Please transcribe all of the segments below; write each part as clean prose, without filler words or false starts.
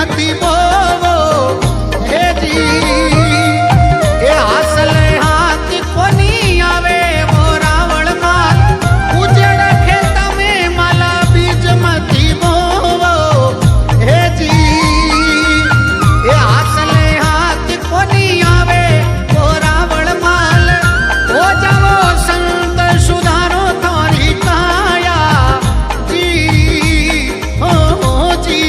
मती बोवो हे जी ए हासले हाथ कोनी आवे वो रावण माल उजड़ खेत में माला बीज मती बोवो हे जी ए हासले हाथ कोनी आवे वो रावण माल हो जाओ संत सुधारो थारी काया जी हो जी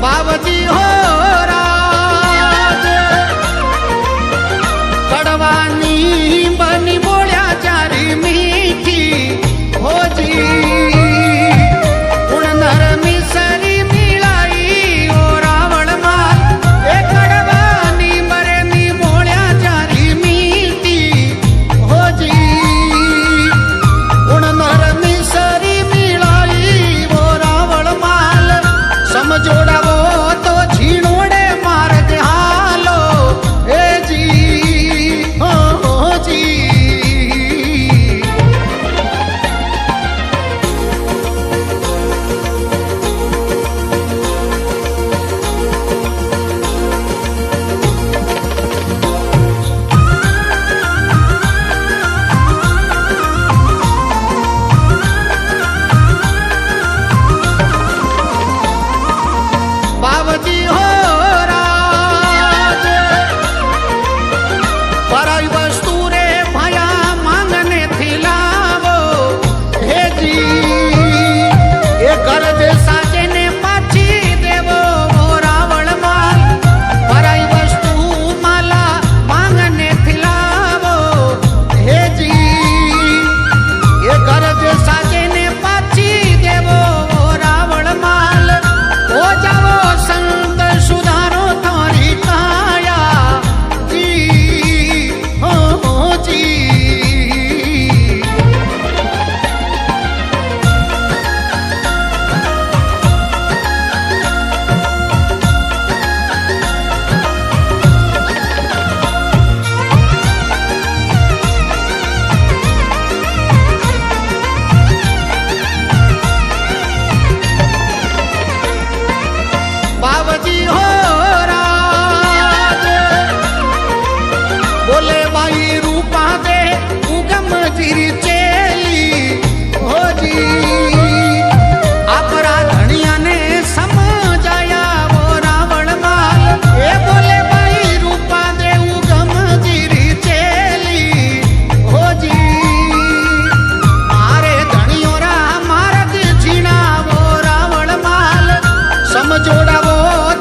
बाबजी हो राज कड़वानी बनी बोलिया चारी मीठी हो जी उन नरमी सरी मिलाई ओ रावण माल ए कड़वानी बरनी बोलिया चारी मीठी हो जी उन नरमी सरी मिलाई वो रावण माल समझोड़ा वो तो झीणोड़े मार दे हालो ए जी हो जी बाबजी हो राज पराई वस्तु रे भया मांगने थी लावो हे जी ए गरज साजे ने पाछी देवो वो रावण माल पराई वस्तु माला मांगने थी लावो हे जी ए गरज साजे ने पाछी देवो वो रावण माल हो जाओ संत सुधारो थारी काया जी हो जी बाबजी हो राज बोले भाई रूपा दे उगम जिरी चेली हो जी अपरा धनिया ने समझाया वो रावण माल ए बोले भाई रूपा दे उगम जिरी चेली हो जी मारे धनियो रा मारत झीणा वो रावण माल समझोड़ा वो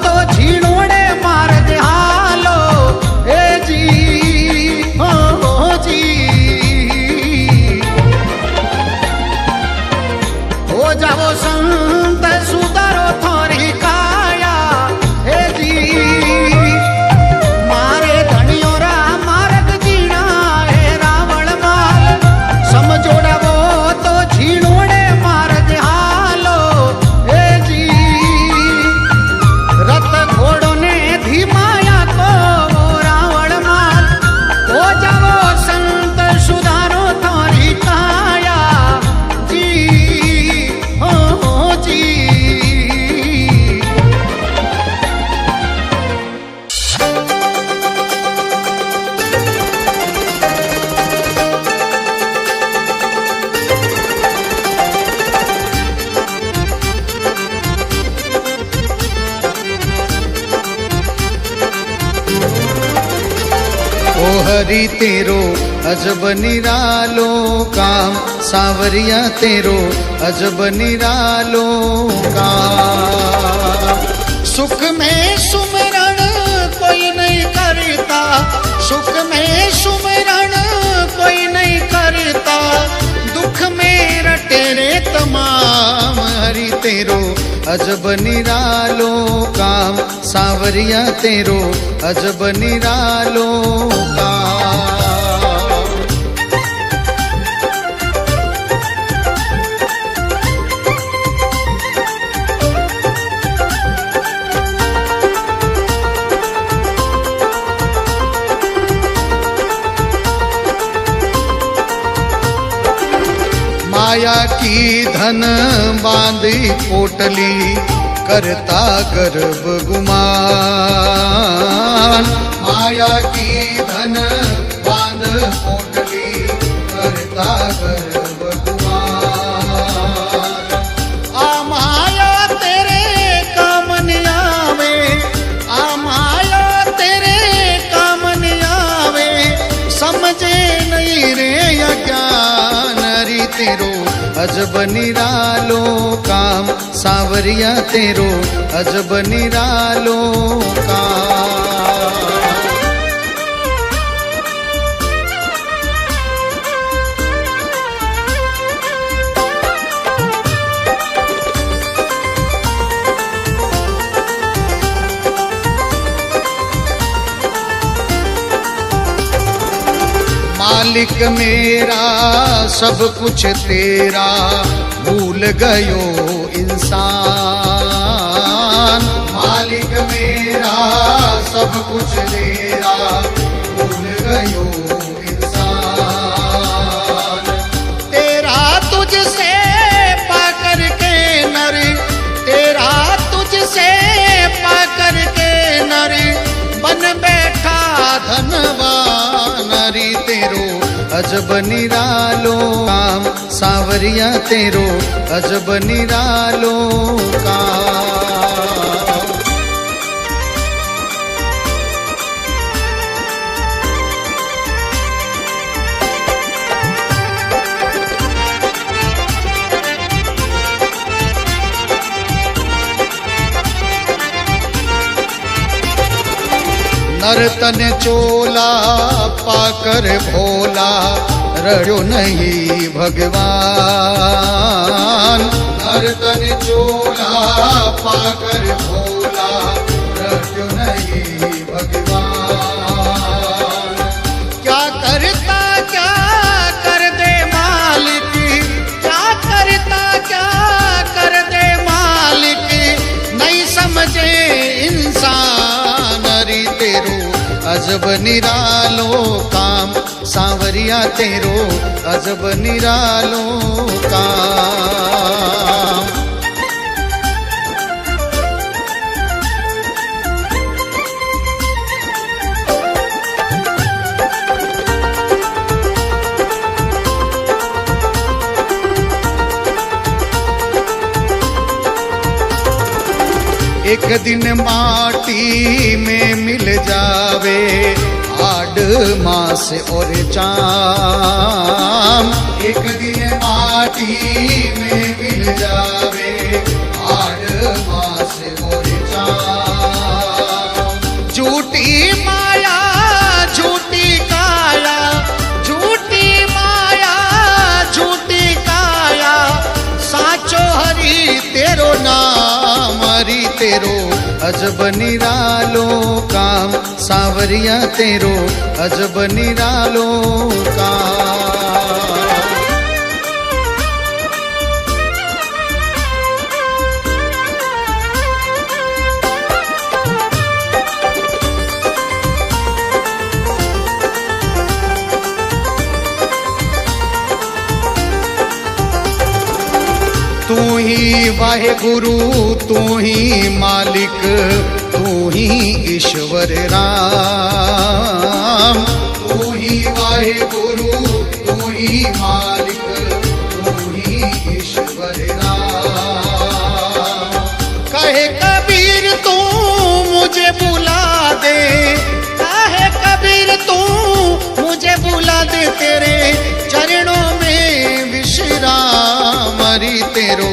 तो झीणोड़े मार दे हालो ए जी हो जी हो जाओ संत सुधारो थारी काया हे जी मारे धनियो रा मारग जीना हे रावण माल समझोड़ा वो तो झीणोड़े मार दे हालो हे जी रथ घोड़ों ने धीमाया को वो रावण माल हो जाओ संत सुधारो थारी काया जी हो जी ओ हरि तेरो अजब निरालो काम सावरिया तेरो अजब निरालो काम सुख में सुमरण कोई नहीं करता सुख में सुमरण कोई नहीं करता दुख में रटे रे तमाम हरि तेरो अजब निरालो काम सावरिया तेरो अजब निरालो काम की धन बांधी पोटली करता गर्भ गुमान। माया की धन बांध पोटली करता गर्भ गुमान। आ माया तेरे काम नहीं आवे, आ माया तेरे काम नहीं आवे, समझे नहीं रे अज्ञान री तेरो अजब निरालो काम। सांवरिया तेरो अजब निरालो काम। मालिक मेरा सब कुछ तेरा, भूल गयो इंसान। मालिक मेरा सब कुछ तेरा, भूल गयो इंसान। तेरा तुझसे पाकर के नर, तेरा तुझसे पाकर के नर, बन बैठा धनवान री तेरो अजब निरालो काम। सांवरिया तेरो अजब निरालो काम। नर्तन चोला पाकर भोला, रड़ो नहीं भगवान। नर्तन चोला पाकर भोला, रड़ो नहीं भगवान। क्या करता क्या कर दे मालिक, क्या करता क्या कर दे मालिक, नहीं समझे इंसान री तेरो अजब निरालो काम। सांवरिया तेरो अजब निरालो काम। एक दिन माटी में मिल जावे, आड़ मास और चाम। एक दिन माटी में मिल जावे, आड़ मास और चाम। झूठी माया झूठी काया, झूठी माया झूठी काया, साचो हरि तेरो नाम री तेरो अजब निरालो काम। सांवरिया तेरो अजब निरालो काम। तू ही वाहेगुरु, तू ही मालिक, तू ही ईश्वर राम। तू ही वाहेगुरु, तू ही मालिक, तू ही ईश्वर राम। कहे कबीर तू मुझे बुला दे, कहे कबीर तू मुझे बुला दे, तेरे चरणों में विश्राम री तेरो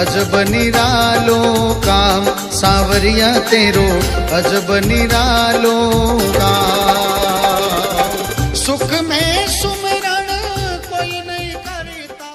अजब निरालो काम। सांवरिया तेरो अजब निरालो काम। सुख में सुमरण कोई नहीं करता।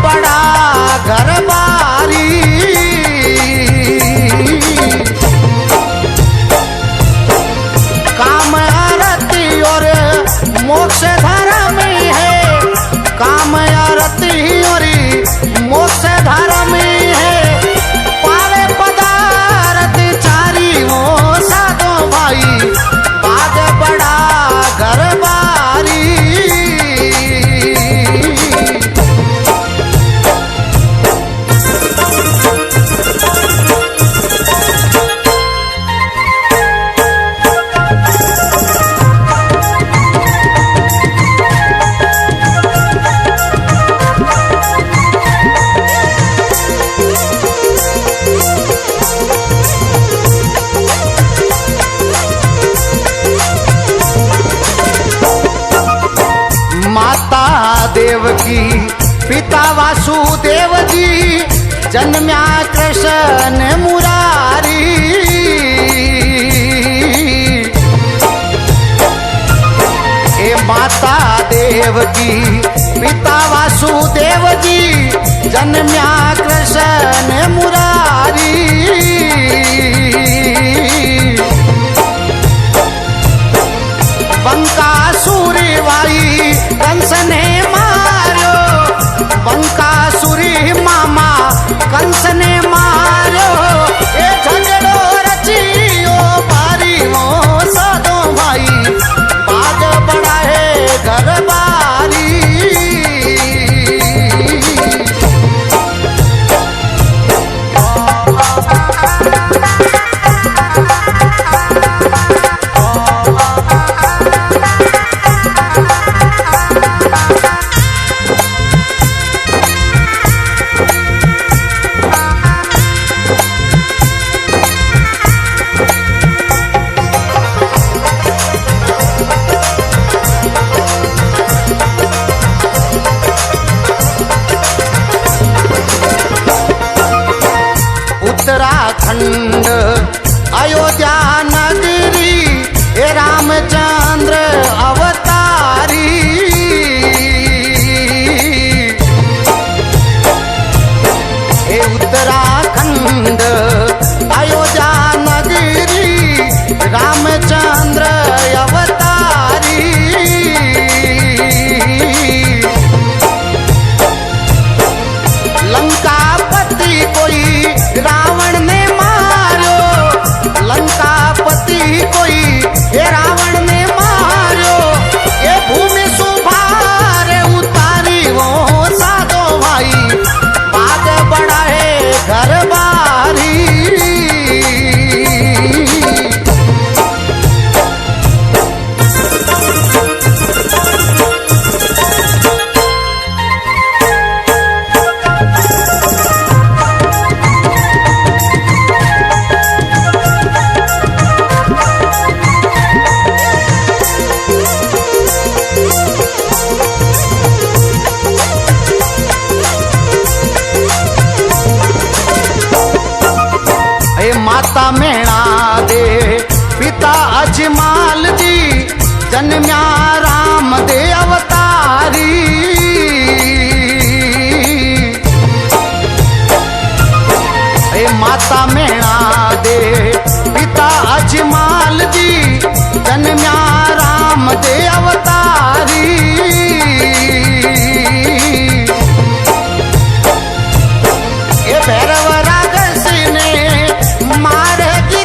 बड़ा घर बारी काम आरती और मोक्ष धर्म है काम आरती और मोक्ष धर्म है पावे पदार्थ चारी हो साधो भाई बाग बड़ा घर बारी माता देवकी पिता वासुदेव जी जन्म्या कृष्ण मुरारी ए माता देवकी पिता वासुदेव जी जन्म्या कृष्ण मुरारी बंकासुरी वाई कंस ने मारो बंकासुरी मामा कंस ने मारो ए झगड़ो रचियो बारी हो साधो भाई बाग बड़ा है घर बारी उत्तराखंड अयोध्या नगरी हे रामचंद्र अवतारी हे उत्तराखंड अयोध्या नगरी रामचंद्र अवतारी लंकापति कोई रावण ने मारो लंकापति कोई ये रावण ने मारो ये भूमि सुभार उतारी हो साधो भाई बाग बड़ा है घर बारी माता मेणा दे पिता अजमाल जी जन्म्या राम दे अवतारी माता मेणा दे पिता अजमाल जी जन्म्या राम दे अवतारी ये भैरव रागस ने मार की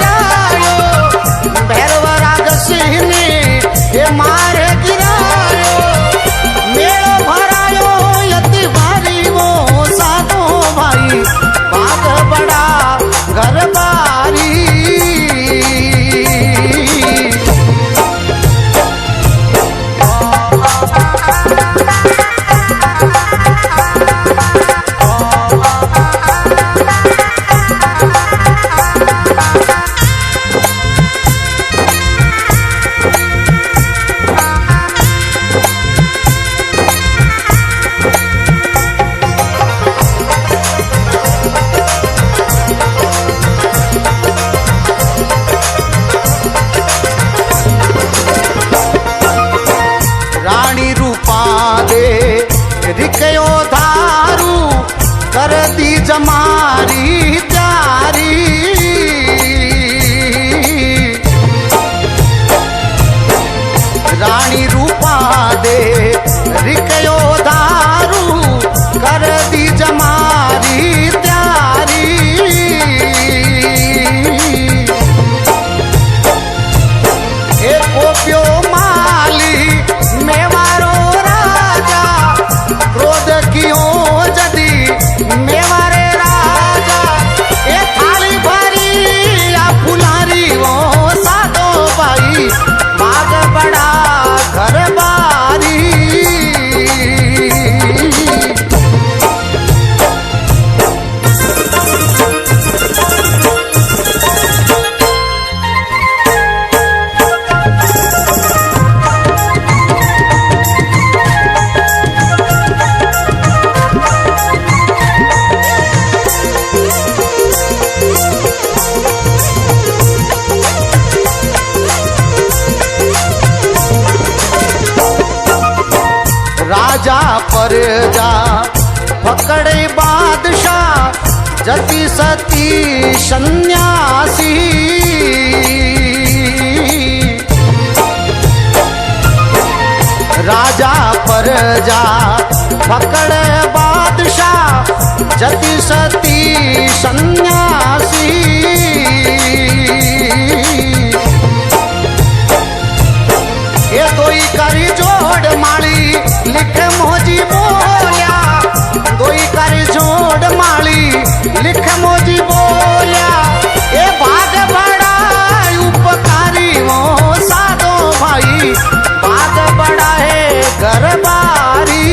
जा पकड़े बादशाह जति सती सन्यासी। राजा प्रजा पकड़े बादशाह जति सती सन्यासी। ये दोई करी जोड़ माली लिख मोजी बोलिया, दोई करी जोड़ माली लिख मोजी बोलिया। ये भाग बड़ा उपकारी वो साधो भाई, भाग बड़ा है गरबारी।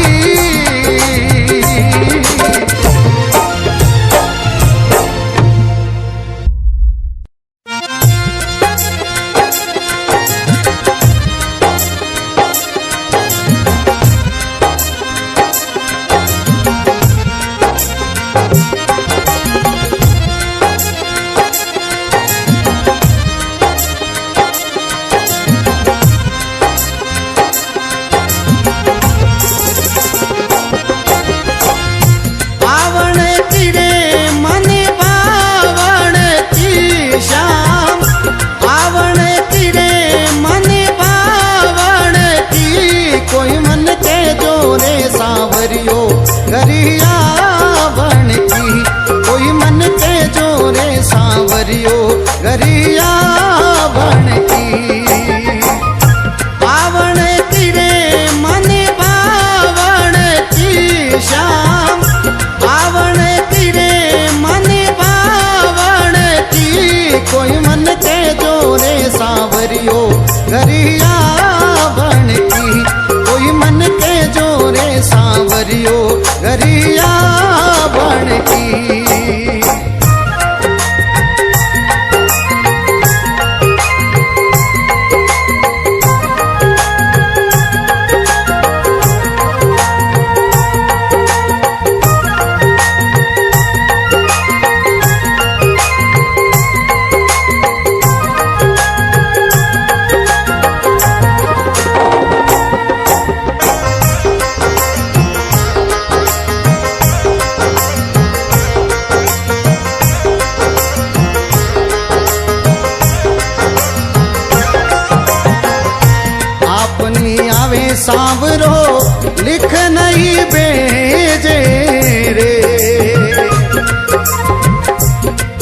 सांवरो लिख नहीं भेजे रे,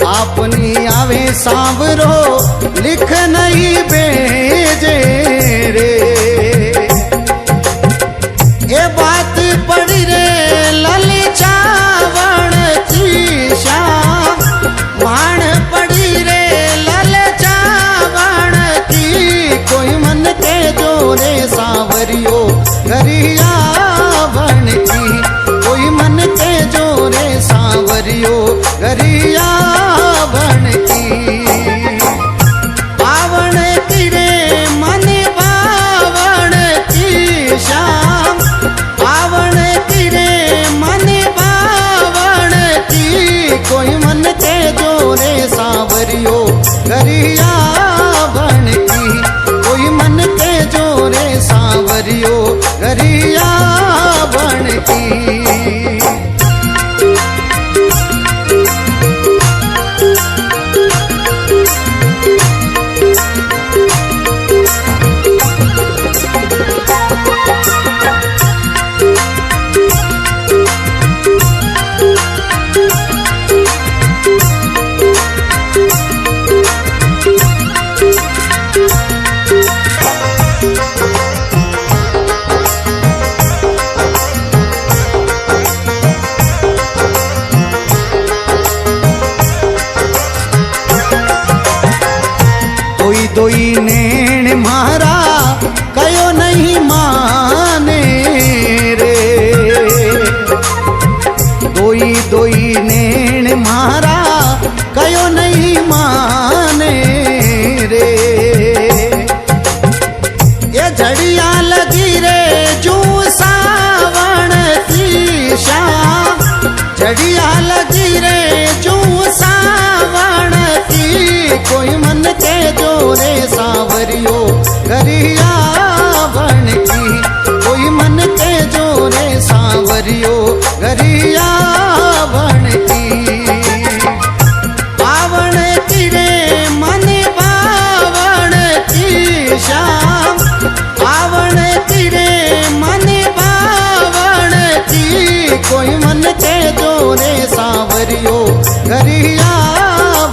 अपनी आवे सांवरो लिख नहीं भेजे रे। ये बात पड़ी रे ललचावण की श्याम, मान पड़ी रे ललचावण की। कोई मन के जोरे सांवरियो गरिया बन की, कोई मन के जोरे सांवरियो गरिया बन की। पावन की रे मन पावन की श्याम, पावन की रे मन पावन की। कोई मन के जोरे सांवरियो गरिया बन की, कोई मन के जोरे सांवरियो गरिया बन की। दोई नैण मारा कयो नहीं माने रे, दोई दोई नैण मारा कयो नहीं माने रे। ये झड़िया लगी रे जू सावण की श्याम, झड़िया लगी रे जू सावण की। कोई मन के जोरे सांवरियो गरिया बन की, कोई मन के जोरे सांवरियो कोई मन के जोरे सांवरियो गरिया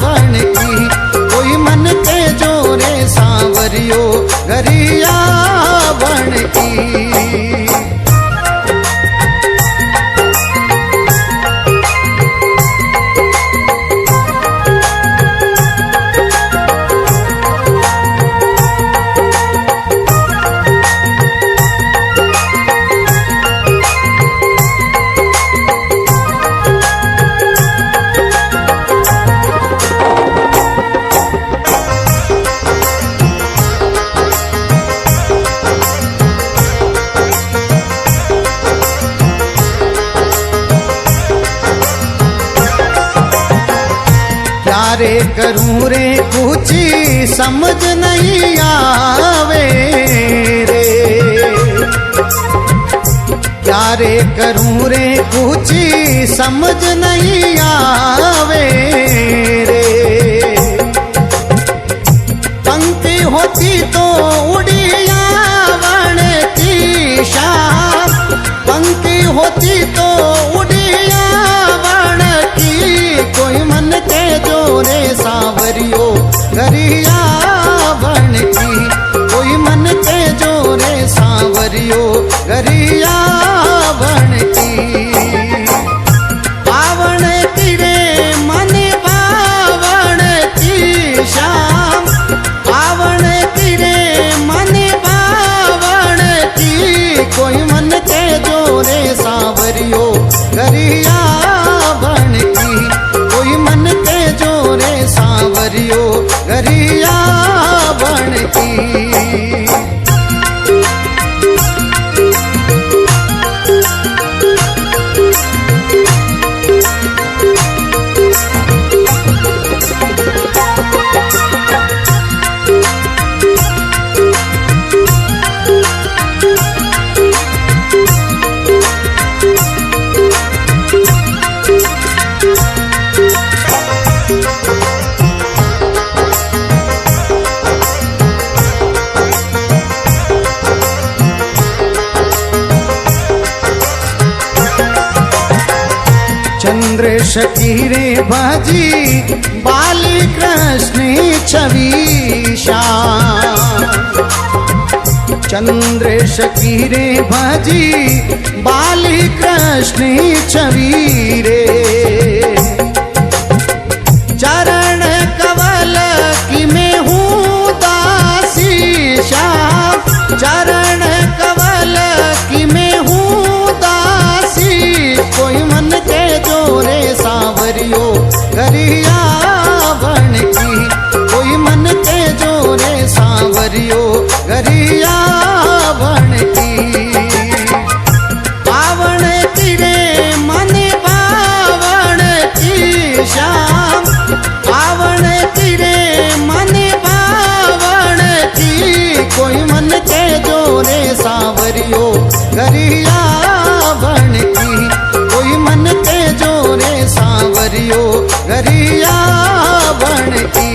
बन की, कोई मन के जोरे सांवरियो गरिया बन की। रे करूं रे कुछ समझ नहीं आवे रे, क्या रे करूं रे कुछ समझ नहीं आवे रे। पंक्ति होती तो उड़ियावन की शाम, पंक्ति होती तो उड़ियावन की, कोई मन के जोरे सांवरियो गरिया बन की, कोई मन के जोरे सांवरियो गरिया बन की। पावन की रे मन पावन की शाम, पावन की रे मन पावन की, कोई मन के जोरे सांवरियो गरिया बन की, कोई मन के जोरे सांवरियो गरिया बन की। चंद्रेश की रे भाजी बाली कृष्ण छवि श्याम, चंद्रेश की रे भाजी बाली कृष्ण छवि रे। चरण कवल की मैं हूँ दासी श्याम, चरण कवल की मैं हूँ दासी, कोई मन के जोरे सांवरियो गरिया बन की, कोई मन के जोरे सांवरियो गरिया बन की। पावन की रे मन पावन की शाम, पावन की रे मन पावन की, कोई मन के जोरे सांवरियो गरिया बन की, कोई मन के जोरे सांवरियो गरिया बन की।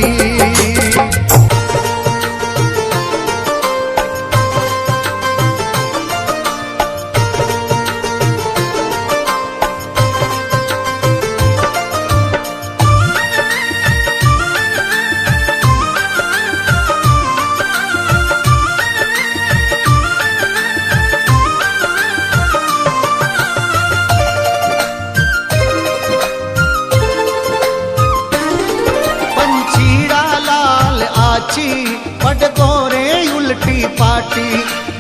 पटकोरे उल्टी पाटी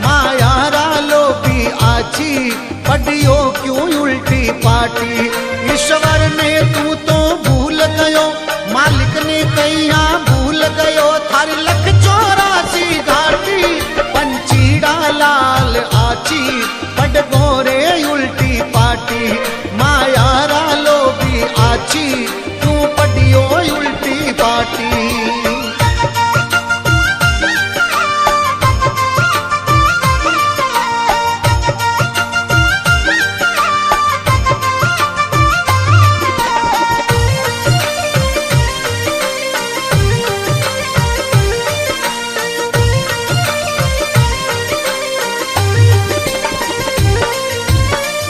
माया लो भी आची, पटियो क्यों उल्टी पाटी। ईश्वर ने तू तो भूल गयो, मालिक ने कैया भूल गयो, थारी लख 84 घाटी। पंचीड़ा लाल आची पटकोरे उल्टी पाटी माया लो भी आची, तू पटियो उल्टी पाटी।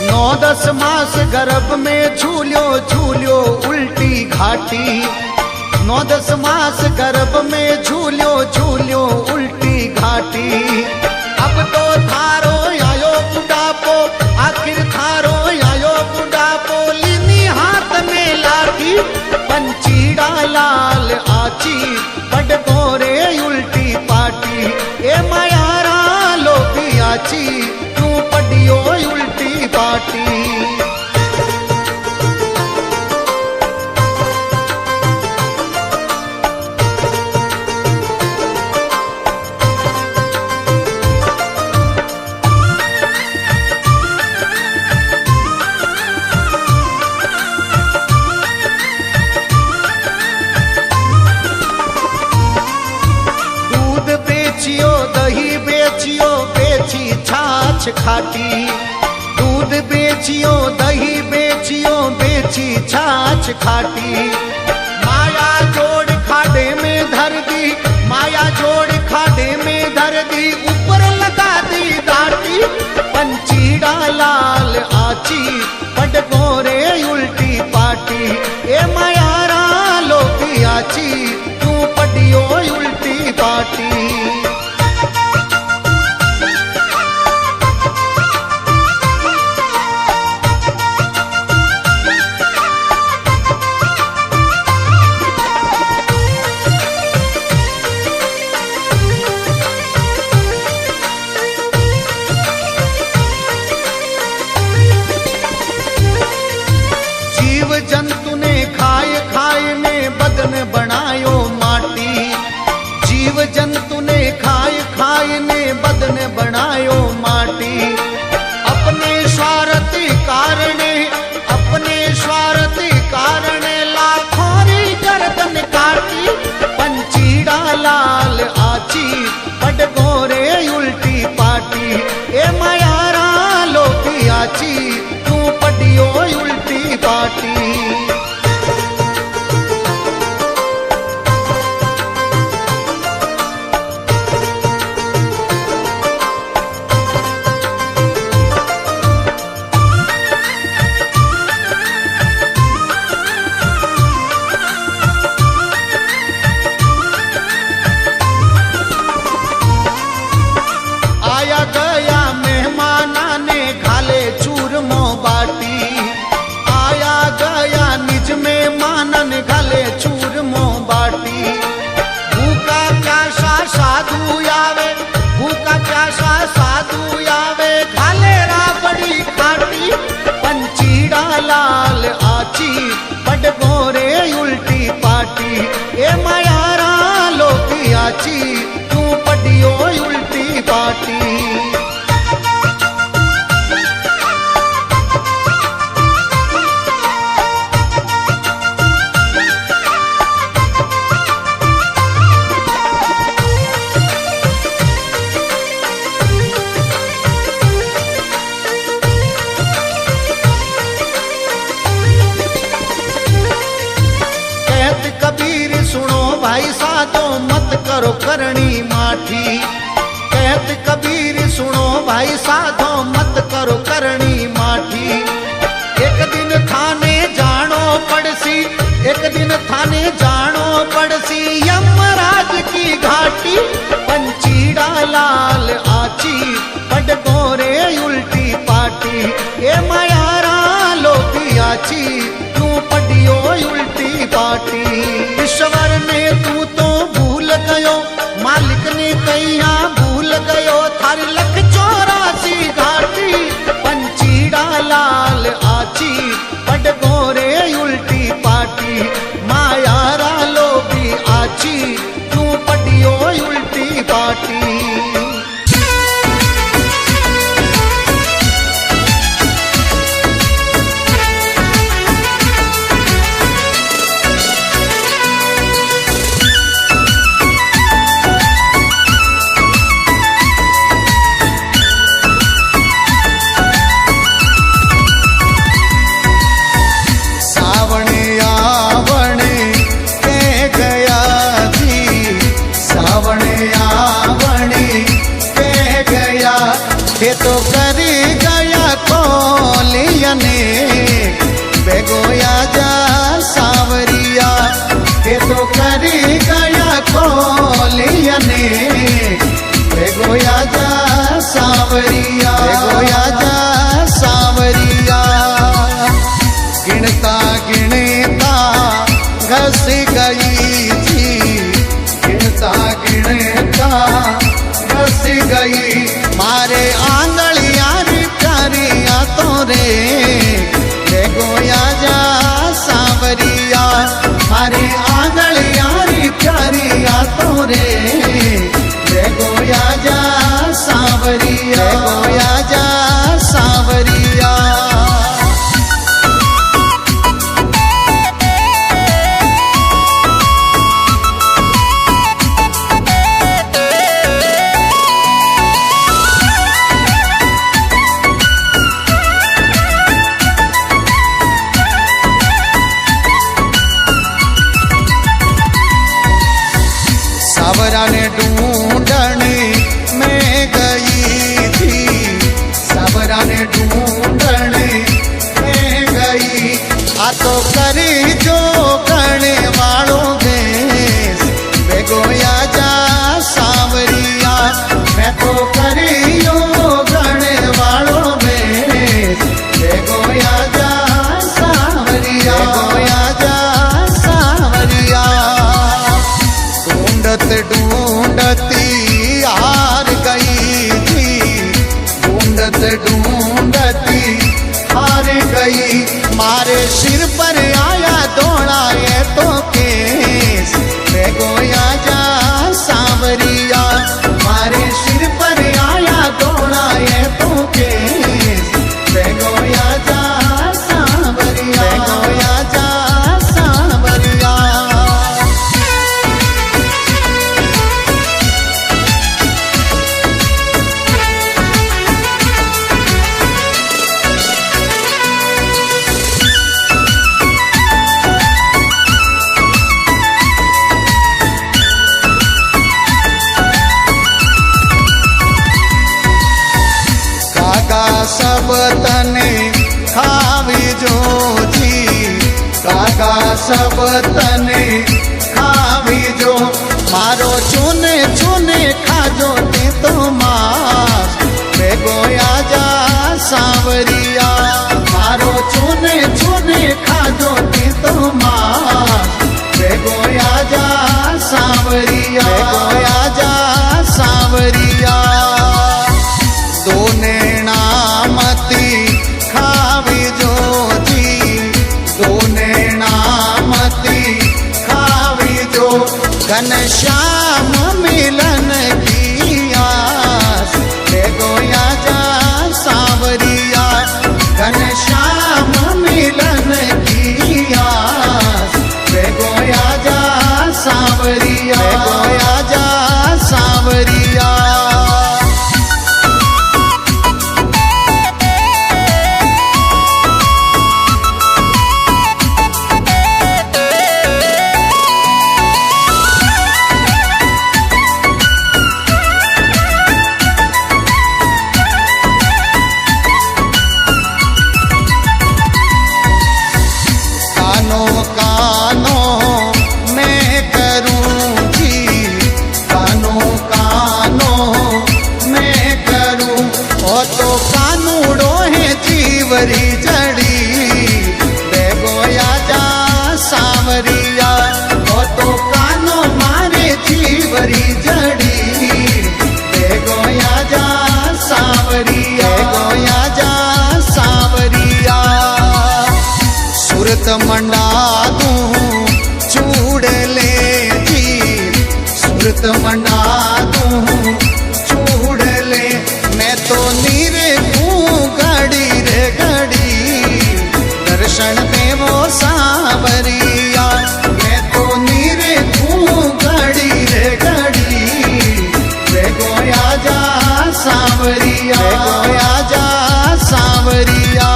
नौ 10 मास गर्भ गर्भ में झूल्यो झूल्यो उल्टी घाटी। 9-10 मास गर्भ में झूल्यो झूल्यो उल्टी घाटी। अब तो थारो आयो बुढ़ापो, आखिर थारो आयो बुढ़ापो। लीनी हाथ में लाठी, पंचीड़ा लाल आची। बड़ गोरे उल्टी पाटी, ए मायारा लोभी आची। तू पडियो उल्टी पाटी। दही बेचियो बेची छाछ खाटी। दूध बेचियो दही बेचियो बेची छाछ खाटी। माया जोड़ खाडे में धर दी, माया जोड़ खाडे में धर दी। ऊपर लगा दी दाटी, पंचीड़ा लाल आची। बड़ गोरे उल्टी पाटी, ए मायारा लोभी आची। तू पडियो उल्टी पाटी। जंतु ने खाए खाए में बदन बनायो माटी। जीव जंतु ने खाए खाए ने बदन बनायो माटी। अपने स्वार्थ कारणे, अपने स्वार्थ कारणे लाखों री गर्दन काटी। पंचीड़ा लाल आची, बड़ गोरे उल्टी पाटी। ए मायारा लोभी आची, तू पडियो उल्टी पाटी। आया गया मेहमाना ने खाले चूरमो बाटी। आया गया निज में मानन घाले चूरमो बाटी। भूखा प्यासा साधु आवे, भूखा प्यासा साधु आवे। घाले राबड़ी खाटी, पंचीड़ा लाल आची। बड़ गोरे उल्टी पाटी, ए मायारा लोभी आची। तू पडियो उल्टी पाटी। कबीर सुनो भाई साधो मत करो करनी माठी। कहत कबीर सुनो भाई साधो मत करो करनी माठी। एक दिन थाने जानो पड़सी, एक दिन थाने जानो पड़सी। यमराज की घाटी, पंचीड़ा लाल आची। बड़ गोरे उल्टी पाटी, ए मायारा लोभी आची। तू पडियो उल्टी पाटी। ईश्वर ने तू तो भूल गयो, मालिक ने कैया भूल गयो। थारी 184 घाटी, पंचीड़ा लाल आची। बड़ गोरे उल्टी पाटी, मायारा लोभी आची। तू पडियो उल्टी पाटी। सावरिया गोया जा सावरिया गिनता गिनता घस गई थी गिनता गिनता घस गई मारे आंगलियां री प्यारिया तो रे गोया जा सावरिया मारे आंगलियां री प्यारिया तो रे गोया जा सावरिया गोया जा सावरिया सावरा ने ढूंढने में गई थी सावरा ने ढूंढने में गई आ तो करी जो करने वालों देश वे गोया जा सावरिया मैं तो करी जो करने वालों देश वे गोया जा सावरिया गोया जा सावरिया ढूंढती हार गई थी ढूंढती हार गई मारे सिर पर आया दौड़ा ये तो केस वे गोया जा सावरिया मारे सिर पर आया दौड़ा ये तो केस वे गोया जा सावरिया गोया जा सावरिया सब तने खावी जो जी काका सब तने खावी जो मारो चुने चुने खाजो ते तो मास वे गोया जा सावरिया मारो चुने चुने खाजो ते तो मास वे गोया जा सावरिया गोया जा सावरिया दोने खावी जो जी दोने नामती खावी जो घनश्याम मिलन की आस वे गोया जा सावरिया घनश्याम मिलन की आस वे गोया जा सावरिया गोया जा सावरिया जीवरी जड़ी वे गोया जा सावरिया ओ तो कानो मारे जीवरी जड़ी वे गोया जा सावरिया गोया जा सावरिया सुरत मंडा दूं चूड़ ले जी सुरत मंडा दूं चूड़ ले मैं तो नीरे घड़ी रे घड़ी दर्शन देवो सावरिया मैं तो नीरे घड़ी रे घड़ी वे गोया जा सावरिया गोया जा सावरिया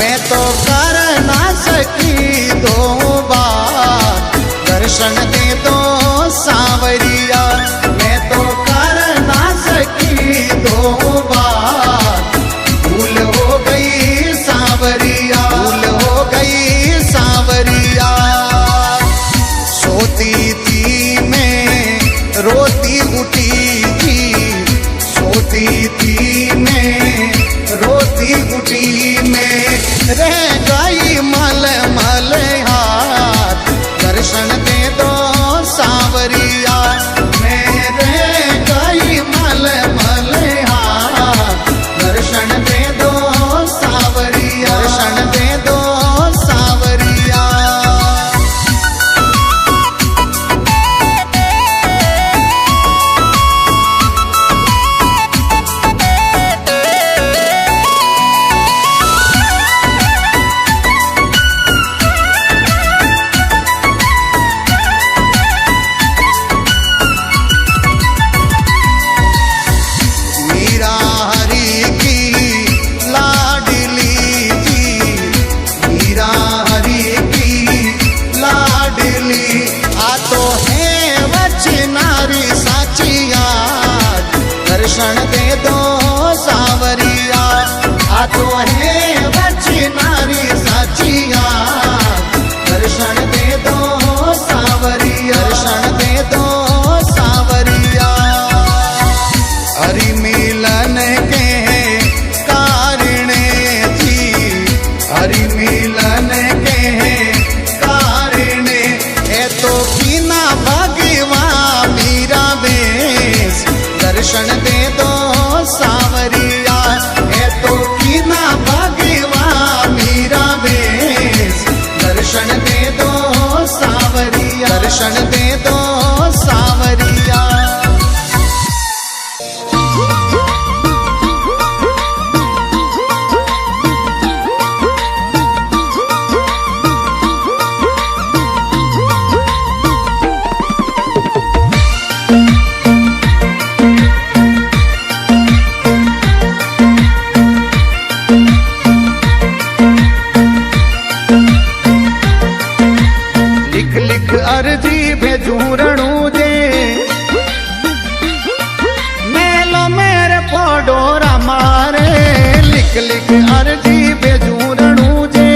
मैं तो कर ना सकी दो बार दर्शन दे दो सांवरिया। मैं तो कर ना सकी दो बार भूल हो गई सांवरिया, भूल हो गई सांवरिया। सोती थी मैं रोती उठी थी, सोती थी मैं रोती उठी मैं, रह गई मल मल हाथ दर्शन दे दो सांवरिया। मैं रह गई मल मल हाथ दर्शन दे दो सांवरिया, दर्शन दे दो सांवरिया। दर्शन दे दो सांवरिया, आ तो है वचनारी साचिया। दर्शन दे दो सांवरिया, दर्शन दे दो सांवरिया। हरि मिलन के कारण थी, हरि मिलन के कारण है तो बिना भगवा मीरा बेस। दर्शन दे दो सांवरिया, है तो कीना भगवा मीरा बेस। दर्शन दे दो सांवरिया, दर्शन दे दो सांवरिया। लिख लिख अर्जी भेजू रणू जे, मेलो मेरे पोडोरा मारे। लिख लिख अर्जी भेजू रणू जे,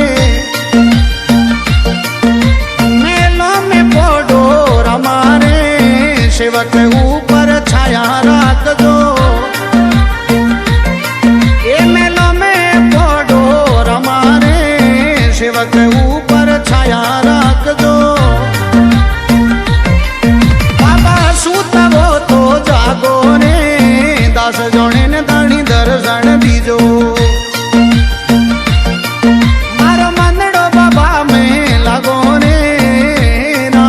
मेलो में पोडोरा मारे। शिवक ऊपर छाया राख दो, ये मेलो में पोडोरा मारे। शिवक ऊपर छाया राख दो। सूतवो तो जागो ने, दास जोने ने दानी दर्शन दीजो। मारो मंदड़ो बाबा में लगो ने ना।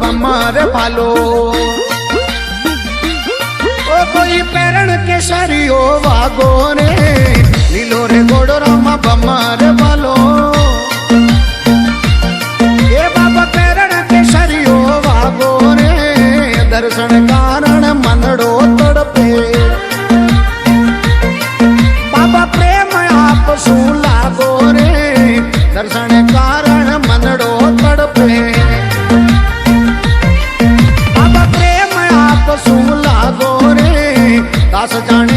भमार भालो ओ कोई पैरण के शरियो वागो रे। लीलो रे गोड़ो रामा भमार भालो, ये बाबा पैरण के शरियो वागो रे। दर्शन कारण मनड़ो तड़पे, बाबा प्रेम आप सू लागो रे। दर्शन कारण मनड़ो तड़पे, दास जाने